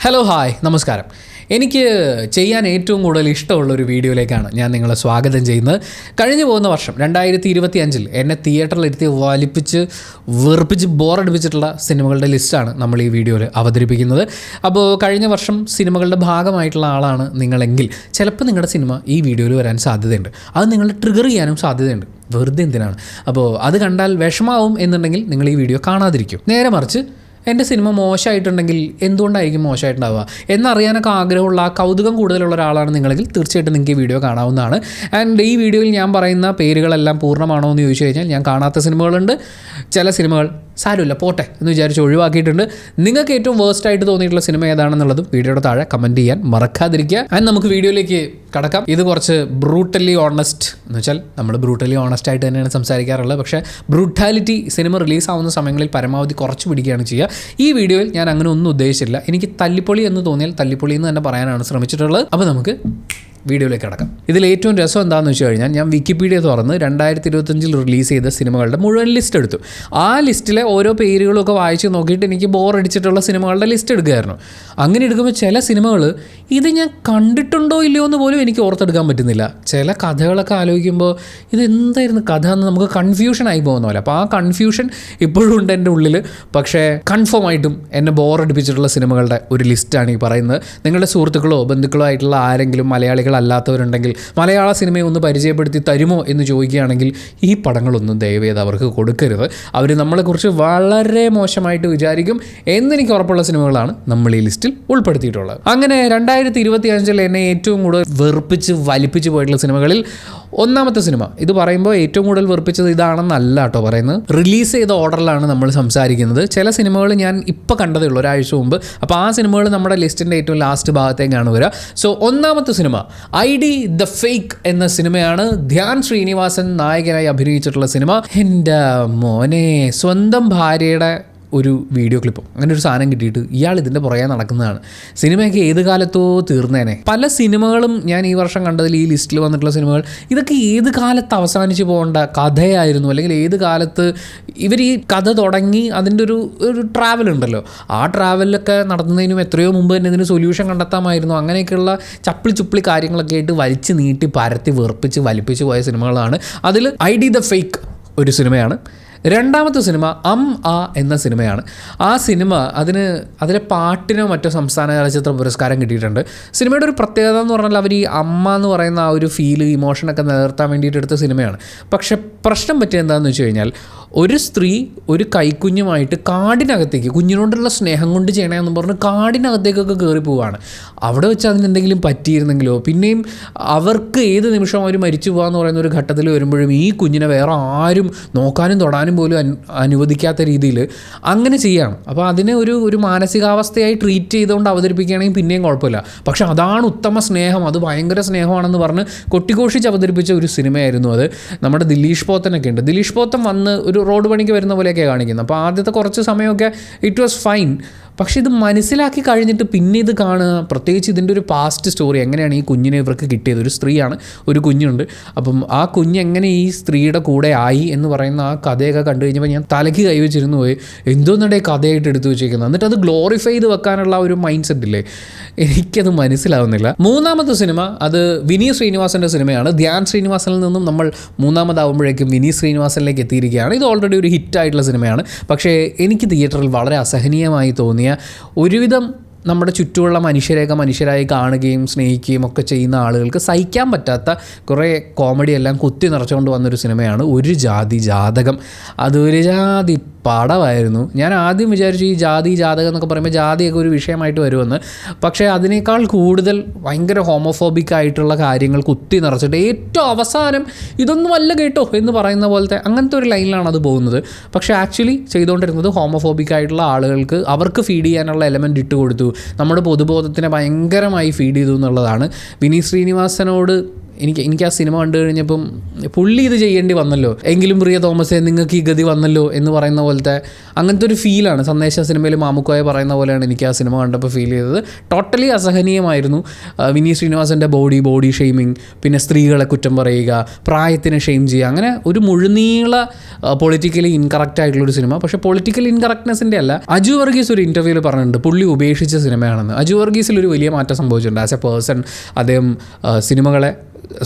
Hello hi നമസ്കാരം. എനിക്ക് ചെയ്യാൻ ഏറ്റവും കൂടുതൽ ഇഷ്ടമുള്ളൊരു വീഡിയോയിലേക്കാണ് ഞാൻ നിങ്ങളെ സ്വാഗതം ചെയ്യുന്നത്. കഴിഞ്ഞു പോകുന്ന വർഷം 2025 എന്നെ തിയേറ്ററിലിരുത്തി വലിപ്പിച്ച് വെറുപ്പിച്ച് ബോറടിപ്പിച്ചിട്ടുള്ള സിനിമകളുടെ ലിസ്റ്റാണ് നമ്മൾ ഈ വീഡിയോയിൽ അവതരിപ്പിക്കുന്നത്. അപ്പോൾ കഴിഞ്ഞ വർഷം സിനിമകളുടെ ഭാഗമായിട്ടുള്ള ആളാണ് നിങ്ങളെങ്കിൽ ചിലപ്പോൾ നിങ്ങളുടെ സിനിമ ഈ വീഡിയോയിൽ വരാൻ സാധ്യതയുണ്ട്. അത് നിങ്ങളെ ട്രിഗർ ചെയ്യാനും സാധ്യതയുണ്ട്. വെറുതെ എന്തിനാണ്? അപ്പോൾ അത് കണ്ടാൽ വിഷമാവും എന്നുണ്ടെങ്കിൽ നിങ്ങൾ ഈ വീഡിയോ കാണാതിരിക്കും. നേരെ മറിച്ച് എൻ്റെ സിനിമ മോശമായിട്ടുണ്ടെങ്കിൽ എന്തുകൊണ്ടായിരിക്കും മോശമായിട്ടുണ്ടാവുക എന്നറിയാനൊക്കെ ആഗ്രഹമുള്ള കൗതുകം കൂടുതലുള്ള ഒരാളാണ് നിങ്ങളെങ്കിൽ തീർച്ചയായിട്ടും നിങ്ങൾക്ക് ഈ വീഡിയോ കാണാവുന്നതാണ്. ആൻഡ് ഈ വീഡിയോയിൽ ഞാൻ പറയുന്ന പേരുകളെല്ലാം പൂർണ്ണമാണോ എന്ന് ചോദിച്ചു കഴിഞ്ഞാൽ ഞാൻ കാണാത്ത സിനിമകളുണ്ട്. ചില സിനിമകൾ സാരമില്ല പോട്ടെ എന്ന് വിചാരിച്ച് ഒഴിവാക്കിയിട്ടുണ്ട്. നിങ്ങൾക്ക് ഏറ്റവും വേഴ്സ്റ്റ് ആയിട്ട് തോന്നിയിട്ടുള്ള സിനിമ ഏതാണെന്നുള്ളതും വീഡിയോയുടെ താഴെ കമൻറ്റ് ചെയ്യാൻ മറക്കാതിരിക്കുക. ആൻഡ് നമുക്ക് വീഡിയോയിലേക്ക് കടക്കാം. ഇത് കുറച്ച് ബ്രൂട്ടലി ഓണസ്റ്റ് എന്ന് വെച്ചാൽ നമ്മൾ ബ്രൂട്ടലി ഓണസ്റ്റ് ആയിട്ട് തന്നെയാണ് സംസാരിക്കാറുള്ളത്. പക്ഷേ ബ്രൂട്ടാലിറ്റി സിനിമ റിലീസാവുന്ന സമയങ്ങളിൽ പരമാവധി കുറച്ച് പിടിക്കുകയാണ് ചെയ്യുക. ഈ വീഡിയോയിൽ ഞാൻ അങ്ങനെ ഒന്നും ഉദ്ദേശിച്ചില്ല. എനിക്ക് തല്ലിപ്പൊളി എന്ന് തോന്നിയാൽ തല്ലിപ്പൊളി എന്ന് തന്നെ പറയാനാണ് ശ്രമിച്ചിട്ടുള്ളത്. അപ്പോൾ നമുക്ക് വീഡിയോയിലേക്ക് കിടക്കാം. ഇതിൽ ഏറ്റവും രസം എന്താണെന്ന് വെച്ച് കഴിഞ്ഞാൽ ഞാൻ വിക്കിപീഡിയ തുറന്ന് 2025 റിലീസ് ചെയ്ത സിനിമകളുടെ മുഴുവൻ ലിസ്റ്റ് എടുത്തു. ആ ലിസ്റ്റിലെ ഓരോ പേരുകളൊക്കെ വായിച്ച് നോക്കിയിട്ട് എനിക്ക് ബോറടിച്ചിട്ടുള്ള സിനിമകളുടെ ലിസ്റ്റ് എടുക്കുകയായിരുന്നു. അങ്ങനെ എടുക്കുമ്പോൾ ചില സിനിമകൾ ഇത് ഞാൻ കണ്ടിട്ടുണ്ടോ ഇല്ലയോ എന്ന് പോലും എനിക്ക് ഓർത്തെടുക്കാൻ പറ്റുന്നില്ല. ചില കഥകളൊക്കെ ആലോചിക്കുമ്പോൾ ഇത് എന്തായിരുന്നു കഥ എന്ന് നമുക്ക് കൺഫ്യൂഷൻ ആയി പോകുന്ന പോലെ. അപ്പോൾ ആ കൺഫ്യൂഷൻ ഇപ്പോഴും ഉണ്ട് എൻ്റെ ഉള്ളിൽ. പക്ഷേ കൺഫേം ആയിട്ടും എന്നെ ബോറടിപ്പിച്ചിട്ടുള്ള സിനിമകളുടെ ഒരു ലിസ്റ്റാണ് ഈ പറയുന്നത്. നിങ്ങളുടെ സുഹൃത്തുക്കളോ ബന്ധുക്കളോ ആയിട്ടുള്ള ആരെങ്കിലും അല്ലാത്തവരുണ്ടെങ്കിൽ മലയാള സിനിമയെ ഒന്ന് പരിചയപ്പെടുത്തി തരുമോ എന്ന് ചോദിക്കുകയാണെങ്കിൽ ഈ പടങ്ങളൊന്നും ദയവേത് അവർക്ക് കൊടുക്കരുത്. അവർ നമ്മളെക്കുറിച്ച് വളരെ മോശമായിട്ട് വിചാരിക്കും എന്നെനിക്ക് ഉറപ്പുള്ള സിനിമകളാണ് നമ്മൾ ഈ ലിസ്റ്റിൽ ഉൾപ്പെടുത്തിയിട്ടുള്ളത്. അങ്ങനെ 2025 എന്നെ ഏറ്റവും കൂടുതൽ വെറുപ്പിച്ച് വലിപ്പിച്ച് പോയിട്ടുള്ള സിനിമകളിൽ ഒന്നാമത്തെ സിനിമ, ഇത് പറയുമ്പോൾ ഏറ്റവും കൂടുതൽ വെറുപ്പിച്ചത് ഇതാണെന്നല്ല കേട്ടോ പറയുന്നത്, റിലീസ് ചെയ്ത ഓർഡറിലാണ് നമ്മൾ സംസാരിക്കുന്നത്. ചില സിനിമകൾ ഞാൻ ഇപ്പോൾ കണ്ടതേ ഉള്ളൂ ഒരാഴ്ച മുമ്പ്. അപ്പോൾ ആ സിനിമകൾ നമ്മുടെ ലിസ്റ്റിൻ്റെ ഏറ്റവും ലാസ്റ്റ് ഭാഗത്തേക്കാണ് വരിക. സോ ഒന്നാമത്തെ സിനിമ ID The Fake എന്ന സിനിമയാണ്. ധ്യാൻ ശ്രീനിവാസൻ നായകനായി അഭിനയിച്ചിട്ടുള്ള സിനിമ. എൻ്റെ മോനെ, സ്വന്തം ഭാര്യയുടെ ഒരു വീഡിയോ ക്ലിപ്പും അങ്ങനെ ഒരു സാധനം കിട്ടിയിട്ട് ഇയാൾ ഇതിൻ്റെ പുറകെ നടക്കുന്നതാണ്. സിനിമയൊക്കെ ഏത് കാലത്തോ തീർന്നേനെ. പല സിനിമകളും ഞാൻ ഈ വർഷം കണ്ടതിൽ ഈ ലിസ്റ്റിൽ വന്നിട്ടുള്ള സിനിമകൾ ഇതൊക്കെ ഏത് കാലത്ത് അവസാനിച്ച് പോകേണ്ട കഥയായിരുന്നു, അല്ലെങ്കിൽ ഏത് കാലത്ത് ഇവർ ഈ കഥ തുടങ്ങി അതിൻ്റെ ഒരു ട്രാവൽ ഉണ്ടല്ലോ, ആ ട്രാവലൊക്കെ നടത്തുന്നതിനും എത്രയോ മുമ്പ് തന്നെ ഇതിന് സൊല്യൂഷൻ കണ്ടെത്താമായിരുന്നു. അങ്ങനെയൊക്കെയുള്ള ചപ്പിളി കാര്യങ്ങളൊക്കെ ആയിട്ട് വലിച്ച് നീട്ടി പരത്തി വെറുപ്പിച്ച് വലിപ്പിച്ച് പോയ സിനിമകളാണ്. അതിൽ ID The Fake ഒരു സിനിമയാണ്. രണ്ടാമത്തെ സിനിമ എന്ന സിനിമയാണ്. ആ സിനിമ അതിലെ പാട്ടിനോ മറ്റോ സംസ്ഥാന ചലച്ചിത്ര പുരസ്കാരം കിട്ടിയിട്ടുണ്ട്. സിനിമയുടെ ഒരു പ്രത്യേകത എന്ന് പറഞ്ഞാൽ അവർ ഈ അമ്മ എന്ന് പറയുന്ന ആ ഒരു ഫീല് ഇമോഷനൊക്കെ നിലനിർത്താൻ വേണ്ടിയിട്ട് എടുത്ത സിനിമയാണ്. പക്ഷെ പ്രശ്നം പറ്റിയ എന്താണെന്ന് വെച്ച് കഴിഞ്ഞാൽ ഒരു സ്ത്രീ ഒരു കൈക്കുഞ്ഞുമായിട്ട് കാടിനകത്തേക്ക്, കുഞ്ഞിനോടുള്ള സ്നേഹം കൊണ്ട് ചെയ്യണമെന്ന് പറഞ്ഞ് കാടിനകത്തേക്കൊക്കെ കയറി പോവുകയാണ്. അവിടെ വെച്ച് അതിനെന്തെങ്കിലും പറ്റിയിരുന്നെങ്കിലോ, പിന്നെയും അവർക്ക് ഏത് നിമിഷം അവർ മരിച്ചു പോകാമെന്ന് പറയുന്ന ഒരു ഘട്ടത്തിൽ വരുമ്പോഴും ഈ കുഞ്ഞിനെ വേറെ ആരും നോക്കാനും തൊടാനും പോലും അനുവദിക്കാത്ത രീതിയിൽ അങ്ങനെ ചെയ്യുകയാണ്. അപ്പോൾ അതിനെ ഒരു മാനസികാവസ്ഥയായി ട്രീറ്റ് ചെയ്തുകൊണ്ട് അവതരിപ്പിക്കുകയാണെങ്കിൽ പിന്നെയും കുഴപ്പമില്ല. പക്ഷെ അതാണ് ഉത്തമ സ്നേഹം, അത് ഭയങ്കര സ്നേഹമാണെന്ന് പറഞ്ഞ് കൊട്ടിഘോഷിച്ച് അവതരിപ്പിച്ച ഒരു സിനിമയായിരുന്നു അത്. നമ്മുടെ ദിലീഷ് പോത്തനൊക്കെ ഉണ്ട്. ദിലീഷ് പോത്തൻ വന്ന് ഒരു റോഡ് പണിക്ക് വരുന്ന പോലെയൊക്കെ കാണിക്കുന്നത്. അപ്പോൾ ആദ്യത്തെ കുറച്ച് സമയമൊക്കെ ഇറ്റ് വാസ് ഫൈൻ. പക്ഷേ ഇത് മനസ്സിലാക്കി കഴിഞ്ഞിട്ട് പിന്നെ ഇത് കാണുക, പ്രത്യേകിച്ച് ഇതിൻ്റെ ഒരു പാസ്റ്റ് സ്റ്റോറി, എങ്ങനെയാണ് ഈ കുഞ്ഞിനെ ഇവർക്ക് കിട്ടിയത്. ഒരു സ്ത്രീയാണ്, ഒരു കുഞ്ഞുണ്ട്. അപ്പം ആ കുഞ്ഞ് എങ്ങനെ ഈ സ്ത്രീയുടെ കൂടെ ആയി എന്ന് പറയുന്ന ആ കഥയൊക്കെ കണ്ടു കഴിഞ്ഞപ്പോൾ ഞാൻ തലയ്ക്ക് കൈവച്ചിരുന്നു പോയി, എന്തോന്നിടെ കഥയായിട്ട് എടുത്തു വെച്ചേക്കുന്നത്. എന്നിട്ട് അത് ഗ്ലോറിഫൈ ചെയ്ത് വെക്കാനുള്ള ഒരു മൈൻഡ് സെറ്റ് ഇല്ലേ, എനിക്കത് മനസ്സിലാവുന്നില്ല. മൂന്നാമത്തെ സിനിമ അത് വിനീത് ശ്രീനിവാസൻ്റെ സിനിമയാണ്. ധ്യാൻ ശ്രീനിവാസനിൽ നിന്നും നമ്മൾ മൂന്നാമതാവുമ്പോഴേക്കും വിനീത് ശ്രീനിവാസനിലേക്ക് എത്തിയിരിക്കുകയാണ്. ഇത് ഓൾറെഡി ഒരു ഹിറ്റായിട്ടുള്ള സിനിമയാണ്. പക്ഷേ എനിക്ക് തിയേറ്ററിൽ വളരെ അസഹനീയമായി തോന്നിയ, ഒരുവിധം നമ്മുടെ ചുറ്റുമുള്ള മനുഷ്യരായി കാണുകയും സ്നേഹിക്കുകയും ഒക്കെ ചെയ്യുന്ന ആളുകൾക്ക് സഹിക്കാൻ പറ്റാത്ത കുറേ കോമഡി എല്ലാം കുത്തി നിറച്ചുകൊണ്ട് വന്നൊരു സിനിമയാണ് ഒരു ജാതി ജാതകം. അതൊരു ജാതി പടമായിരുന്നു. ഞാൻ ആദ്യം വിചാരിച്ചു ഈ ജാതകം എന്നൊക്കെ പറയുമ്പോൾ ജാതിയൊക്കെ ഒരു വിഷയമായിട്ട് വരുമെന്ന്. പക്ഷേ അതിനേക്കാൾ കൂടുതൽ ഭയങ്കര ഹോമോഫോബിക് ആയിട്ടുള്ള കാര്യങ്ങൾ കുത്തി നിറച്ചിട്ട് ഏറ്റവും അവസാനം ഇതൊന്നും അല്ല കേട്ടോ എന്ന് പറയുന്ന പോലത്തെ അങ്ങനത്തെ ഒരു ലൈനിലാണ് അത് പോകുന്നത്. പക്ഷേ ആക്ച്വലി ചെയ്തുകൊണ്ടിരുന്നത് ഹോമോഫോബിക് ആയിട്ടുള്ള ആളുകൾക്ക് അവർക്ക് ഫീഡ് ചെയ്യാനുള്ള എലമെൻറ്റ് ഇട്ട് കൊടുത്തു, നമ്മുടെ പൊതുബോധത്തിനെ ഭയങ്കരമായി ഫീഡ് ചെയ്തു എന്നുള്ളതാണ്. വിനീത് ശ്രീനിവാസനോട് എനിക്ക് ആ സിനിമ കണ്ടു കഴിഞ്ഞപ്പം പുള്ളി ഇത് ചെയ്യേണ്ടി വന്നല്ലോ, എങ്കിലും പ്രിയ തോമസേ നിങ്ങൾക്ക് ഈ ഗതി വന്നല്ലോ എന്ന് പറയുന്ന പോലത്തെ അങ്ങനത്തെ ഒരു ഫീലാണ്. സന്ദേശ സിനിമയിൽ മാമുക്കോയെ പറയുന്ന പോലെയാണ് എനിക്ക് ആ സിനിമ കണ്ടപ്പോൾ ഫീൽ ചെയ്തത്. ടോട്ടലി അസഹനീയമായിരുന്നു. വിനീത് ശ്രീനിവാസൻ്റെ ബോഡി ഷെയ്മിങ്, പിന്നെ സ്ത്രീകളെ കുറ്റം പറയുക, പ്രായത്തിന് ഷെയിം ചെയ്യുക, അങ്ങനെ ഒരു മുഴുനീള പൊളിറ്റിക്കലി ഇൻകറക്റ്റ് ആയിട്ടുള്ളൊരു സിനിമ. പക്ഷേ പൊളിറ്റിക്കൽ ഇൻകറക്റ്റ്നെസ്സിൻ്റെ അല്ല, അജു വർഗീസ് ഒരു ഇൻ്റർവ്യൂവിൽ പറഞ്ഞിട്ടുണ്ട് പുള്ളി ഉപേക്ഷിച്ച സിനിമയാണെന്ന്. അജു വർഗീസിൽ ഒരു വലിയ മാറ്റം സംഭവിച്ചിട്ടുണ്ട്. ആസ് എ പേഴ്സൺ അദ്ദേഹം സിനിമകളെ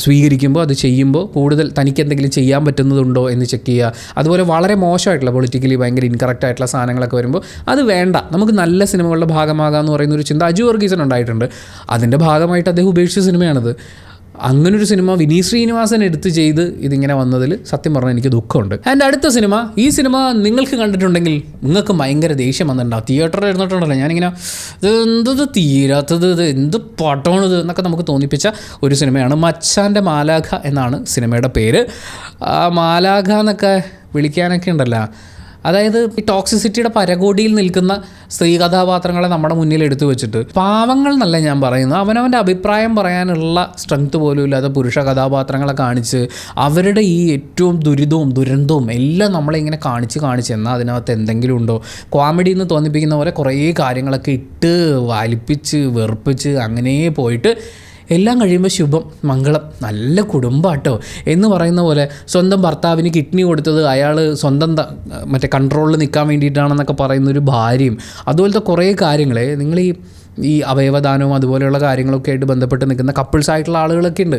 സ്വീകരിക്കുമ്പോൾ, അത് ചെയ്യുമ്പോൾ കൂടുതൽ തനിക്ക് എന്തെങ്കിലും ചെയ്യാൻ പറ്റുന്നതുണ്ടോ എന്ന് ചെക്ക് ചെയ്യുക. അതുപോലെ വളരെ മോശമായിട്ടുള്ള പൊളിറ്റിക്കലി ഭയങ്കര ഇൻകറക്റ്റ് ആയിട്ടുള്ള സാധനങ്ങളൊക്കെ വരുമ്പോൾ അത് വേണ്ട, നമുക്ക് നല്ല സിനിമകളുടെ ഭാഗമാകാമെന്ന് പറയുന്നൊരു ചിന്ത അജു വർഗീസിന് ഉണ്ടായിട്ടുണ്ട്. അതിൻ്റെ ഭാഗമായിട്ട് അദ്ദേഹം ഉപേക്ഷിച്ച സിനിമയാണിത്. അങ്ങനൊരു സിനിമ വിനീത് ശ്രീനിവാസൻ എടുത്ത് ചെയ്ത് ഇതിങ്ങനെ വന്നതിൽ സത്യം പറഞ്ഞാൽ എനിക്ക് ദുഃഖമുണ്ട്. ആൻഡ് അടുത്ത സിനിമ, ഈ സിനിമ നിങ്ങൾക്ക് കണ്ടിട്ടുണ്ടെങ്കിൽ നിങ്ങൾക്ക് ഭയങ്കര ദേഷ്യം വന്നിട്ടുണ്ടാവും. തിയേറ്ററിൽ ഇരുന്നിട്ടുണ്ടല്ലോ ഞാനിങ്ങനെ ഇത് തീരാത്തത്, ഇത് എന്ത് പട്ടമാണിത് എന്നൊക്കെ നമുക്ക് തോന്നിപ്പിച്ച ഒരു സിനിമയാണ്. മച്ചാൻ്റെ മാലാഖ എന്നാണ് സിനിമയുടെ പേര്. മാലാഖ എന്നൊക്കെ വിളിക്കാനൊക്കെ ഉണ്ടല്ലോ, അതായത് ഈ ടോക്സിസിറ്റിയുടെ പരകോടിയിൽ നിൽക്കുന്ന സ്ത്രീ കഥാപാത്രങ്ങളെ നമ്മുടെ മുന്നിൽ എടുത്തു വെച്ചിട്ട്, പാവങ്ങൾ എന്നല്ല ഞാൻ പറയുന്നത്, അവനവൻ്റെ അഭിപ്രായം പറയാനുള്ള സ്ട്രെങ്ത് പോലും ഇല്ലാത്ത പുരുഷ കഥാപാത്രങ്ങളെ കാണിച്ച് അവരുടെ ഈ ഏറ്റവും ദുരന്തവും എല്ലാം നമ്മളെ ഇങ്ങനെ കാണിച്ച് എന്നാൽ അതിനകത്ത് എന്തെങ്കിലും ഉണ്ടോ, കോമഡി എന്ന് തോന്നിപ്പിക്കുന്ന പോലെ കുറേ കാര്യങ്ങളൊക്കെ ഇട്ട് വലിപ്പിച്ച് വെറുപ്പിച്ച് അങ്ങനെ പോയിട്ട് എല്ലാം കഴിയുമ്പോൾ ശുഭം മംഗളം നല്ല കുടുംബാട്ടോ എന്ന് പറയുന്ന പോലെ, സ്വന്തം ഭർത്താവിന് കിഡ്നി കൊടുത്തത് അയാൾ സ്വന്തം മറ്റേ കൺട്രോളിൽ നിൽക്കാൻ വേണ്ടിയിട്ടാണെന്നൊക്കെ പറയുന്നൊരു ഭാര്യയും, അതുപോലത്തെ കുറേ കാര്യങ്ങൾ നിങ്ങൾ ഈ അവയവദാനവും അതുപോലെയുള്ള കാര്യങ്ങളൊക്കെ ആയിട്ട് ബന്ധപ്പെട്ട് നിൽക്കുന്ന കപ്പിൾസ് ആയിട്ടുള്ള ആളുകളൊക്കെ ഉണ്ട്.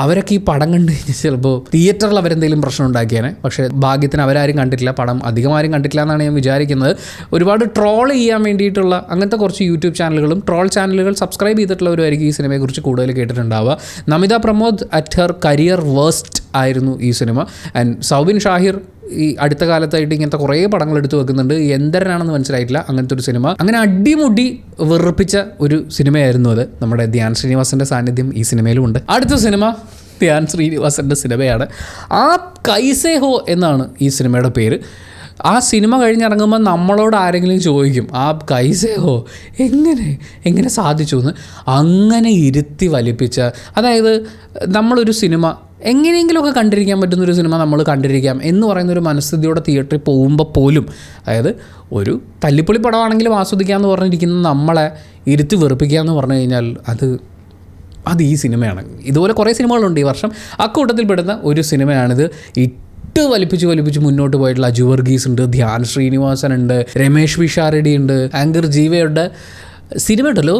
അവരൊക്കെ ഈ പടം കണ്ടു കഴിഞ്ഞാൽ ചിലപ്പോൾ തിയേറ്ററിൽ അവരെന്തെങ്കിലും പ്രശ്നം ഉണ്ടാക്കിയാണ്. പക്ഷേ ഭാഗ്യത്തിന് അവരാരും കണ്ടിട്ടില്ല, പടം അധികമാരും കണ്ടിട്ടില്ല എന്നാണ് ഞാൻ വിചാരിക്കുന്നത്. ഒരുപാട് ട്രോൾ ചെയ്യാൻ വേണ്ടിയിട്ടുള്ള അങ്ങനത്തെ കുറച്ച് യൂട്യൂബ് ചാനലുകളും ട്രോൾ ചാനലുകൾ സബ്സ്ക്രൈബ് ചെയ്തിട്ടുള്ളവരായിരിക്കും ഈ സിനിമയെക്കുറിച്ച് കൂടുതൽ കേട്ടിട്ടുണ്ടാവുക. Namitha Pramod at her career worst ആയിരുന്നു ഈ സിനിമ. ആൻഡ് സൗബിൻ ഷാഹിർ ഈ അടുത്ത കാലത്തായിട്ട് ഇങ്ങനത്തെ കുറേ പടങ്ങൾ എടുത്തു വെക്കുന്നുണ്ട്. എന്തരനാണെന്ന് മനസ്സിലായിട്ടില്ല അങ്ങനത്തെ ഒരു സിനിമ. അങ്ങനെ അടിമുടി വെറുപ്പിച്ച ഒരു സിനിമയായിരുന്നു അത്. നമ്മുടെ ധ്യാൻ ശ്രീനിവാസൻ്റെ സാന്നിധ്യം ഈ സിനിമയിലും ഉണ്ട്. അടുത്ത സിനിമ ധ്യാൻ ശ്രീനിവാസൻ്റെ സിനിമയാണ്. ആപ് കൈസേ ഹോ എന്നാണ് ഈ സിനിമയുടെ പേര്. ആ സിനിമ കഴിഞ്ഞിറങ്ങുമ്പോൾ നമ്മളോട് ആരെങ്കിലും ചോദിക്കും ആപ് കൈസേ ഹോ, എങ്ങനെ സാധിച്ചു എന്ന്. അങ്ങനെ ഇരുത്തി വലിപ്പിച്ച, അതായത് നമ്മളൊരു സിനിമ എങ്ങനെയെങ്കിലുമൊക്കെ കണ്ടിരിക്കാൻ പറ്റുന്നൊരു സിനിമ നമ്മൾ കണ്ടിരിക്കാം എന്ന് പറയുന്നൊരു മനസ്ഥിതിയോടെ തിയേറ്ററിൽ പോകുമ്പോൾ പോലും, അതായത് ഒരു തല്ലിപ്പൊളി പടമാണെങ്കിലും ആസ്വദിക്കാമെന്ന് പറഞ്ഞിരിക്കുന്ന നമ്മളെ ഇരുത്തി വെറുപ്പിക്കുക എന്ന് പറഞ്ഞു കഴിഞ്ഞാൽ അത് ഈ സിനിമയാണ്. ഇതുപോലെ കുറേ സിനിമകളുണ്ട് ഈ വർഷം. അക്കൂട്ടത്തിൽ പെടുന്ന ഒരു സിനിമയാണിത്. വലിപ്പിച്ച് മുന്നോട്ട് പോയിട്ടുള്ള അജു വർഗീസ് ഉണ്ട്, ധ്യാൻ ശ്രീനിവാസൻ ഉണ്ട്, രമേഷ് പിഷാരടി ഉണ്ട്, ആങ്കർ ജീവയുടെ സിനിമ ഉണ്ടല്ലോ,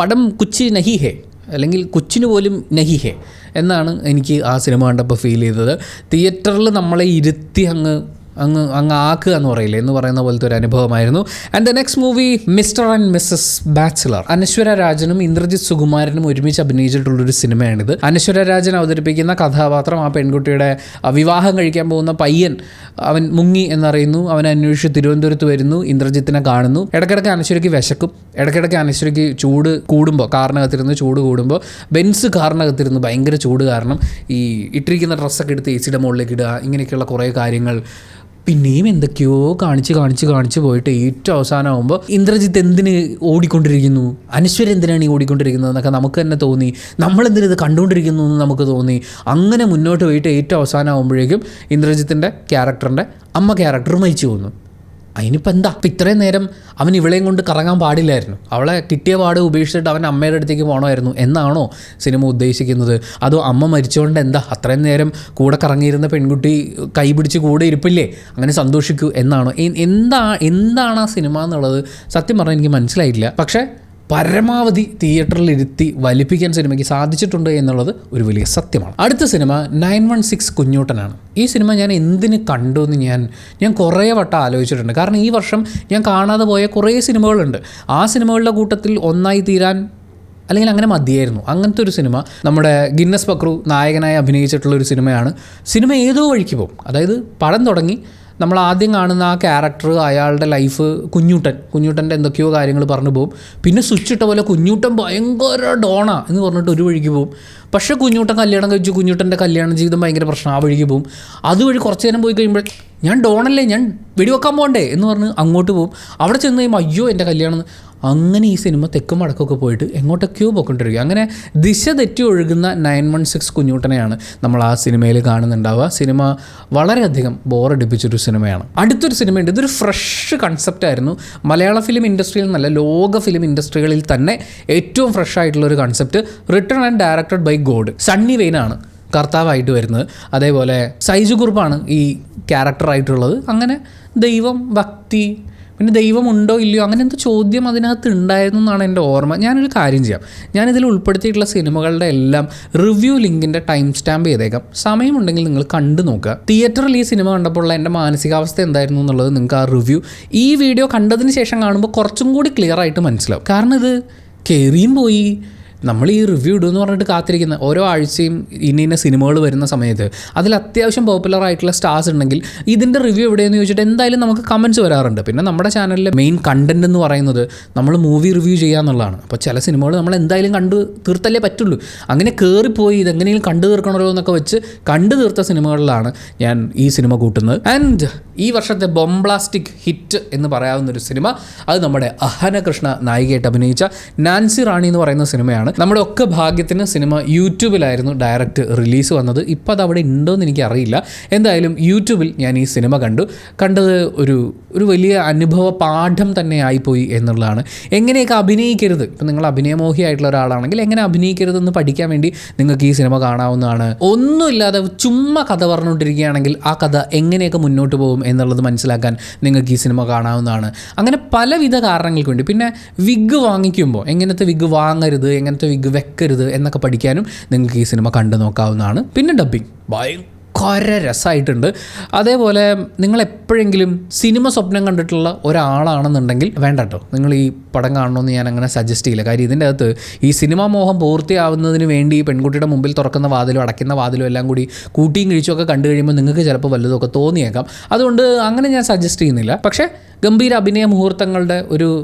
പടം കുച്ച് നഹി ഹേ, അല്ലെങ്കിൽ കൊച്ചിന് പോലും നഹി ഹേ എന്നാണ് എനിക്ക് ആ സിനിമ കണ്ടപ്പോൾ ഫീൽ ചെയ്തത്. തിയേറ്ററിൽ നമ്മളെ ഇരുത്തി അങ്ങ് ആക്കുക എന്ന് പറയില്ലേ എന്ന് പറയുന്ന പോലത്തെ ഒരു അനുഭവമായിരുന്നു. And the next movie Mr and Mrs Bachelor. Anaswara രാജനും ഇന്ദ്രജിത്ത് സുകുമാരനും ഒരുമിച്ച് അഭിനയിച്ചിട്ടുള്ളൊരു സിനിമയാണിത്. അനശ്വര രാജൻ അവതരിപ്പിക്കുന്ന കഥാപാത്രം ആ പെൺകുട്ടിയുടെ വിവാഹം കഴിക്കാൻ പോകുന്ന പയ്യൻ, അവൻ മുങ്ങി എന്നറിയുന്നു, അവനെ അന്വേഷിച്ച് തിരുവനന്തപുരത്ത് വരുന്നു, ഇന്ദ്രജിത്തിനെ കാണുന്നു. ഇടയ്ക്കിടയ്ക്ക് അനശ്വരയ്ക്ക് വിശക്കും, ഇടയ്ക്കിടയ്ക്ക് അനശ്വരയ്ക്ക് ചൂട് കൂടുമ്പോൾ, കാറിനകത്തിരുന്ന് ചൂട് കൂടുമ്പോൾ, ബെൻസ് കാറിനകത്തിരുന്ന് ഭയങ്കര ചൂട് കാരണം ഈ ഇട്ടിരിക്കുന്ന ഡ്രസ്സൊക്കെ എടുത്ത് എ സിയുടെ മുകളിലേക്ക് ഇടുക, ഇങ്ങനെയൊക്കെയുള്ള കുറേ കാര്യങ്ങൾ. പിന്നെയും എന്തൊക്കെയോ കാണിച്ച് പോയിട്ട് ഏറ്റവും അവസാനമാകുമ്പോൾ ഇന്ദ്രജിത്ത് എന്തിന് ഓടിക്കൊണ്ടിരിക്കുന്നു, അനശ്വര എന്തിനാണ് ഈ ഓടിക്കൊണ്ടിരിക്കുന്നത് എന്നൊക്കെ നമുക്ക് തന്നെ തോന്നി. നമ്മളെന്തിനും ഇത് കണ്ടുകൊണ്ടിരിക്കുന്നു എന്ന് നമുക്ക് തോന്നി. അങ്ങനെ മുന്നോട്ട് പോയിട്ട് ഏറ്റവും അവസാനമാകുമ്പോഴേക്കും ഇന്ദ്രജിത്തിൻ്റെ ക്യാരക്ടറിൻ്റെ അമ്മ ക്യാരക്ടർ മരിച്ചു പോകുന്നു. അതിനിപ്പോൾ എന്താ, ഇപ്പം ഇത്രയും നേരം അവൻ ഇവളെയും കൊണ്ട് കറങ്ങാൻ പാടില്ലായിരുന്നു, അവളെ കിട്ടിയ പാട് ഉപേക്ഷിച്ചിട്ട് അവൻ അമ്മയുടെ അടുത്തേക്ക് പോകണമായിരുന്നു എന്നാണോ സിനിമ ഉദ്ദേശിക്കുന്നത്? അതോ അമ്മ മരിച്ചുകൊണ്ട് എന്താ അത്രയും നേരം കൂടെ കറങ്ങിയിരുന്ന പെൺകുട്ടി കൈ പിടിച്ച് കൂടെ ഇരിപ്പില്ലേ, അങ്ങനെ സന്തോഷിക്കൂ എന്നാണോ? എന്താണ് ആ സിനിമ എന്നുള്ളത് സത്യം പറഞ്ഞാൽ എനിക്ക് മനസ്സിലായിട്ടില്ല. പക്ഷേ പരമാവധി തിയേറ്ററിലിരുത്തി വലിപ്പിക്കാൻ സിനിമയ്ക്ക് സാധിച്ചിട്ടുണ്ട് എന്നുള്ളത് ഒരു വലിയ സത്യമാണ്. അടുത്ത സിനിമ 916 കുഞ്ഞൂട്ടനാണ്. ഈ സിനിമ ഞാൻ എന്തിന് കണ്ടു എന്ന് ഞാൻ കുറേ വട്ടം ആലോചിച്ചിട്ടുണ്ട്. കാരണം ഈ വർഷം ഞാൻ കാണാതെ പോയ കുറേ സിനിമകളുണ്ട്. ആ സിനിമകളുടെ കൂട്ടത്തിൽ ഒന്നായി തീരാൻ അല്ലെങ്കിൽ അങ്ങനെ മതിയായിരുന്നു അങ്ങനത്തെ ഒരു സിനിമ നമ്മുടെ ഗിന്നസ് പക്രു നായകനായി അഭിനയിച്ചിട്ടുള്ളൊരു സിനിമയാണ്. സിനിമ ഏതോ വഴിക്ക് പോകും. അതായത് പടം തുടങ്ങി നമ്മൾ ആദ്യം കാണുന്ന ആ ക്യാരക്ടർ, അയാളുടെ ലൈഫ്, കുഞ്ഞൂട്ടൻ്റെ എന്തൊക്കെയോ കാര്യങ്ങൾ പറഞ്ഞു പോകും. പിന്നെ സ്വിച്ച് ഇട്ട പോലെ കുഞ്ഞൂട്ടൻ ഭയങ്കര ഡോണ എന്ന് പറഞ്ഞിട്ട് ഒരു വഴിക്ക് പോകും. പക്ഷേ കുഞ്ഞൂട്ടൻ കല്യാണം കഴിച്ചു, കുഞ്ഞൂട്ടൻ്റെ കല്യാണ ജീവിതം ഭയങ്കര പ്രശ്നം, ആ വഴിക്ക് പോകും. അതുവഴി കുറച്ച് നേരം പോയി കഴിയുമ്പോൾ ഞാൻ ഡോണല്ലേ, ഞാൻ വെടിവെക്കാൻ പോകണ്ടേ എന്ന് പറഞ്ഞ് അങ്ങോട്ട് പോകും. അവിടെ ചെന്ന് കഴിയുമ്പോൾ അയ്യോ എൻ്റെ കല്യാണം, അങ്ങനെ ഈ സിനിമ തെക്കും വടക്കൊക്കെ പോയിട്ട് എങ്ങോട്ടൊക്കെയോ പോയിക്കൊണ്ടിരിക്കുക. അങ്ങനെ ദിശ തെറ്റി ഒഴുകുന്ന 916 കുഞ്ഞൂട്ടനെയാണ് നമ്മൾ ആ സിനിമയിൽ കാണുന്നുണ്ടാവുക. സിനിമ വളരെയധികം ബോറടിപ്പിച്ചൊരു സിനിമയാണ്. അടുത്തൊരു സിനിമയുണ്ട്. ഇതൊരു ഫ്രഷ് കൺസെപ്റ്റായിരുന്നു. മലയാള ഫിലിം ഇൻഡസ്ട്രിയിൽ നല്ല ലോക ഫിലിം ഇൻഡസ്ട്രികളിൽ തന്നെ ഏറ്റവും ഫ്രഷ് ആയിട്ടുള്ളൊരു concept. Written and directed by God. Sunny വെയിനാണ് കർത്താവായിട്ട് വരുന്നത്. അതേപോലെ സൈജു കുറുപ്പാണ് ഈ ക്യാരക്ടറായിട്ടുള്ളത്. അങ്ങനെ ദൈവം, ഭക്തി, പിന്നെ ദൈവം ഉണ്ടോ ഇല്ലയോ അങ്ങനെ എന്തോ ചോദ്യം അതിനകത്ത് ഉണ്ടായിരുന്നു എന്നാണ് എൻ്റെ ഓർമ്മ. ഞാനൊരു കാര്യം ചെയ്യാം, ഞാനിതിൽ ഉൾപ്പെടുത്തിയിട്ടുള്ള സിനിമകളുടെ എല്ലാം റിവ്യൂ ലിങ്കിൻ്റെ ടൈം സ്റ്റാമ്പ് ചെയ്തേക്കാം. സമയമുണ്ടെങ്കിൽ നിങ്ങൾ കണ്ടു നോക്കുക. തിയേറ്ററിൽ ഈ സിനിമ കണ്ടപ്പോൾ എൻ്റെ മാനസികാവസ്ഥ എന്തായിരുന്നു എന്നുള്ളത് നിങ്ങൾക്ക് ആ റിവ്യൂ ഈ വീഡിയോ കണ്ടതിന് ശേഷം കാണുമ്പോൾ കുറച്ചും കൂടി ക്ലിയർ ആയിട്ട് മനസ്സിലാവും. കാരണം ഇത് കയറിയും പോയി നമ്മൾ ഈ റിവ്യൂ ഇടുമെന്ന് പറഞ്ഞിട്ട് കാത്തിരിക്കുന്ന ഓരോ ആഴ്ചയും ഇന്ന സിനിമകൾ വരുന്ന സമയത്ത് അതിൽ അത്യാവശ്യം പോപ്പുലർ ആയിട്ടുള്ള സ്റ്റാർസ് ഉണ്ടെങ്കിൽ ഇതിൻ്റെ റിവ്യൂ എവിടെയെന്ന് ചോദിച്ചിട്ട് എന്തായാലും നമുക്ക് കമൻറ്റ്സ് വരാറുണ്ട്. പിന്നെ നമ്മുടെ ചാനലിലെ മെയിൻ കണ്ടൻറ് എന്ന് പറയുന്നത് നമ്മൾ മൂവി റിവ്യൂ ചെയ്യുക എന്നുള്ളതാണ്. അപ്പോൾ ചില സിനിമകൾ നമ്മൾ എന്തായാലും കണ്ടു തീർത്തല്ലേ പറ്റുള്ളൂ. അങ്ങനെ കയറിപ്പോയി ഇതെങ്ങനെയും കണ്ടു തീർക്കണമല്ലോ എന്നൊക്കെ വെച്ച് കണ്ടു തീർത്ത സിനിമകളിലാണ് ഞാൻ ഈ സിനിമ കൂട്ടുന്നത്. ആൻഡ് ഈ വർഷത്തെ ബോംബ്ലാസ്റ്റിക് ഹിറ്റ് എന്ന് പറയാവുന്നൊരു സിനിമ അത് നമ്മുടെ അഹന കൃഷ്ണ നായികയായിട്ട് അഭിനയിച്ച നാൻസി റാണി എന്ന് പറയുന്ന സിനിമയാണ്. നമ്മുടെ ഒക്കെ ഭാഗ്യത്തിന് സിനിമ യൂട്യൂബിലായിരുന്നു ഡയറക്റ്റ് റിലീസ് വന്നത്. ഇപ്പോൾ അത് അവിടെ ഉണ്ടോയെന്ന് എനിക്കറിയില്ല. എന്തായാലും യൂട്യൂബിൽ ഞാൻ ഈ സിനിമ കണ്ടത് ഒരു വലിയ അനുഭവ പാഠം തന്നെ ആയിപ്പോയി എന്നുള്ളതാണ്. എങ്ങനെയൊക്കെ അഭിനയിക്കരുത്, ഇപ്പം നിങ്ങൾ അഭിനയമോഹിയായിട്ടുള്ള ഒരാളാണെങ്കിൽ എങ്ങനെ അഭിനയിക്കരുതെന്ന് പഠിക്കാൻ വേണ്ടി നിങ്ങൾക്ക് ഈ സിനിമ കാണാവുന്നതാണ്. ഒന്നുമില്ലാതെ ചുമ്മാ കഥ പറഞ്ഞുകൊണ്ടിരിക്കുകയാണെങ്കിൽ ആ കഥ എങ്ങനെയൊക്കെ മുന്നോട്ട് പോകും എന്നുള്ളത് മനസ്സിലാക്കാൻ നിങ്ങൾക്ക് ഈ സിനിമ കാണാവുന്നതാണ്. അങ്ങനെ പലവിധ കാരണങ്ങൾക്ക് വേണ്ടി. പിന്നെ വിഗ് വാങ്ങിക്കുമ്പോൾ എങ്ങനത്തെ വിഗ് വാങ്ങരുത്, എങ്ങനത്തെ വിഗ് വെക്കരുത് എന്നൊക്കെ പഠിക്കാനും നിങ്ങൾക്ക് ഈ സിനിമ കണ്ടു നോക്കാവുന്നതാണ്. പിന്നെ ഡബ്ബിങ് ഭയങ്കര രസമായിട്ടുണ്ട്. അതേപോലെ നിങ്ങൾ എപ്പോഴെങ്കിലും സിനിമ സ്വപ്നം കണ്ടിട്ടുള്ള ഒരാളാണെന്നുണ്ടെങ്കിൽ വേണ്ട കേട്ടോ, നിങ്ങൾ ഈ പടം കാണണമെന്ന് ഞാൻ അങ്ങനെ സജസ്റ്റ് ചെയ്യില്ല. കാര്യം ഇതിൻ്റെ അകത്ത് ഈ സിനിമാ മോഹം പൂർത്തിയാവുന്നതിന് വേണ്ടി പെൺകുട്ടിയുടെ മുമ്പിൽ തുറക്കുന്ന വാതിലും അടയ്ക്കുന്ന വാതിലും എല്ലാം കൂടി കൂട്ടിയും കിഴിച്ചുമൊക്കെ കണ്ടു കഴിയുമ്പോൾ നിങ്ങൾക്ക് ചിലപ്പോൾ വല്ലതുമൊക്കെ തോന്നിയേക്കാം. അതുകൊണ്ട് അങ്ങനെ ഞാൻ സജസ്റ്റ് ചെയ്യുന്നില്ല. പക്ഷേ ഗംഭീര അഭിനയ മുഹൂർത്തങ്ങളുടെ